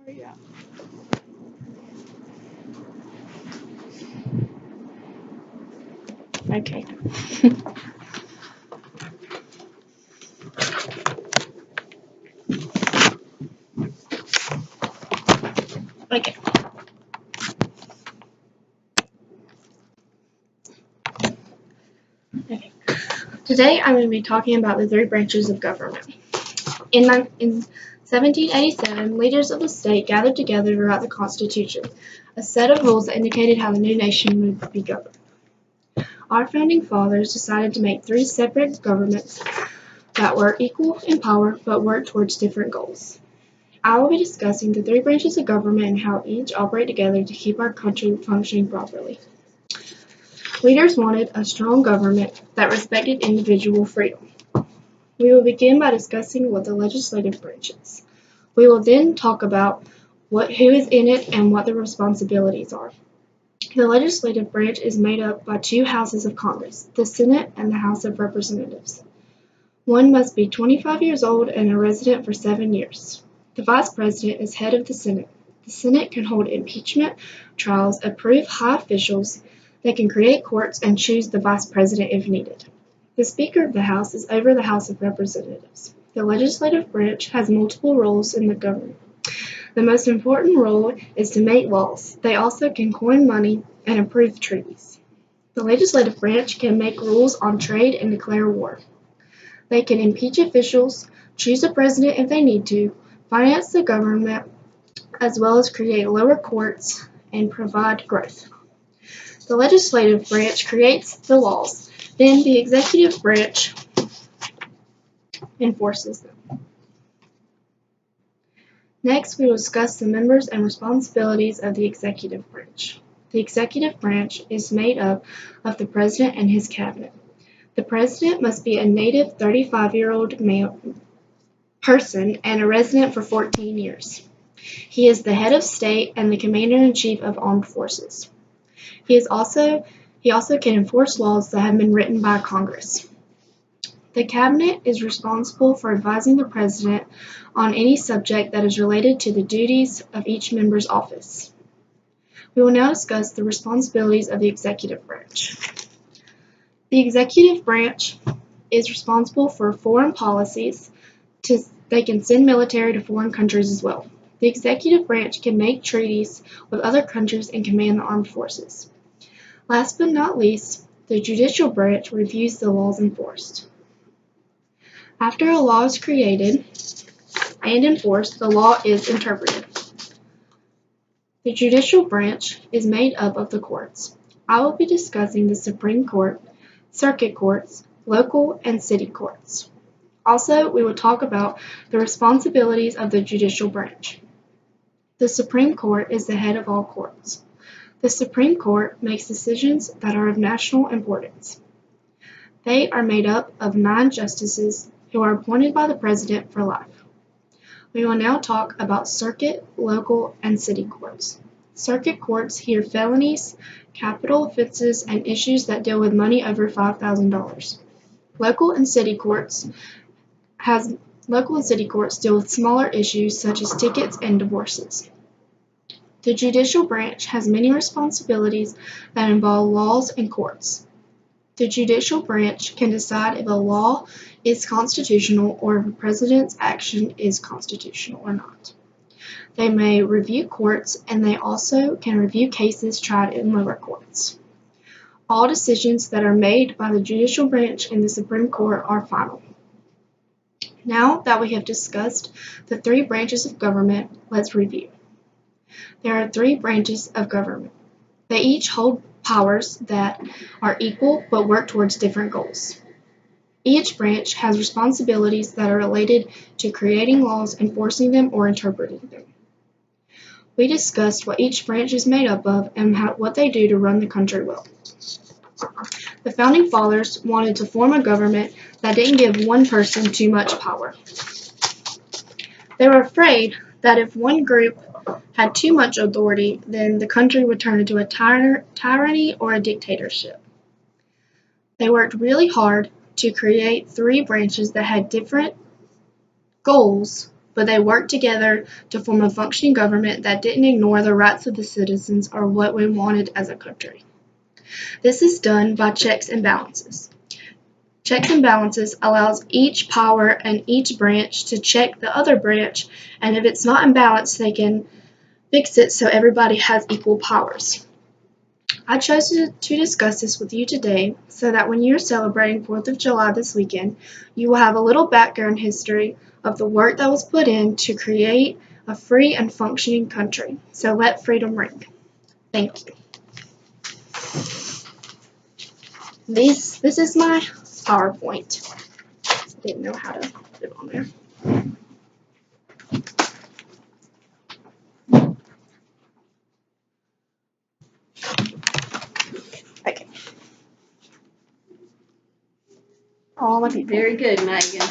Yeah. Okay. Okay. Okay. Today I'm going to be talking about the three branches of government. In 1787, leaders of the state gathered together to write the Constitution, a set of rules that indicated how the new nation would be governed. Our founding fathers decided to make three separate governments that were equal in power but worked towards different goals. I will be discussing the three branches of government and how each operate together to keep our country functioning properly. Leaders wanted a strong government that respected individual freedom. We will begin by discussing what the legislative branch is. We will then talk about who is in it and what the responsibilities are. The legislative branch is made up by two houses of Congress, the Senate and the House of Representatives. One must be 25 years old and a resident for 7 years. The Vice President is head of the Senate. The Senate can hold impeachment trials, approve high officials, they can create courts, and choose the Vice President if needed. The Speaker of the House is over the House of Representatives. The legislative branch has multiple roles in the government. The most important role is to make laws. They also can coin money and approve treaties. The legislative branch can make rules on trade and declare war. They can impeach officials, choose a president if they need to, finance the government, as well as create lower courts and provide growth. The legislative branch creates the laws, then the executive branch enforces them. Next, we will discuss the members and responsibilities of the executive branch. The executive branch is made up of the president and his cabinet. The president must be a native 35-year-old male person and a resident for 14 years. He is the head of state and the commander-in-chief of armed forces. He also can enforce laws that have been written by Congress. The cabinet is responsible for advising the president on any subject that is related to the duties of each member's office. We will now discuss the responsibilities of the executive branch. The executive branch is responsible for foreign policies. They can send military to foreign countries as well. The executive branch can make treaties with other countries and command the armed forces. Last but not least, the judicial branch reviews the laws enforced. After a law is created and enforced, the law is interpreted. The judicial branch is made up of the courts. I will be discussing the Supreme Court, circuit courts, local and city courts. Also, we will talk about the responsibilities of the judicial branch. The Supreme Court is the head of all courts. The Supreme Court makes decisions that are of national importance. They are made up of 9 justices who are appointed by the president for life. We will now talk about circuit, local, and city courts. Circuit courts hear felonies, capital offenses, and issues that deal with money over $5,000. Local and city courts deal with smaller issues such as tickets and divorces. The judicial branch has many responsibilities that involve laws and courts. The judicial branch can decide if a law is constitutional or if a president's action is constitutional or not. They may review courts, and they also can review cases tried in lower courts. All decisions that are made by the judicial branch in the Supreme Court are final. Now that we have discussed the three branches of government, let's review. There are 3 branches of government. They each hold powers that are equal but work towards different goals. Each branch has responsibilities that are related to creating laws, enforcing them, or interpreting them. We discussed what each branch is made up of and what they do to run the country well. The Founding Fathers wanted to form a government that didn't give one person too much power. They were afraid that if one group had too much authority, then the country would turn into a tyranny or a dictatorship. They worked really hard to create 3 branches that had different goals but they worked together to form a functioning government that didn't ignore the rights of the citizens or what we wanted as a country. This is done by checks and balances. Checks and balances allows each power and each branch to check the other branch, and if it's not in balance, they can fix it so everybody has equal powers. I chose to discuss this with you today so that when you're celebrating 4th of July this weekend, you will have a little background history of the work that was put in to create a free and functioning country. So let freedom ring. Thank you. This is my PowerPoint. I didn't know how to put it on there. Okay. All my people. Very good, Maegan.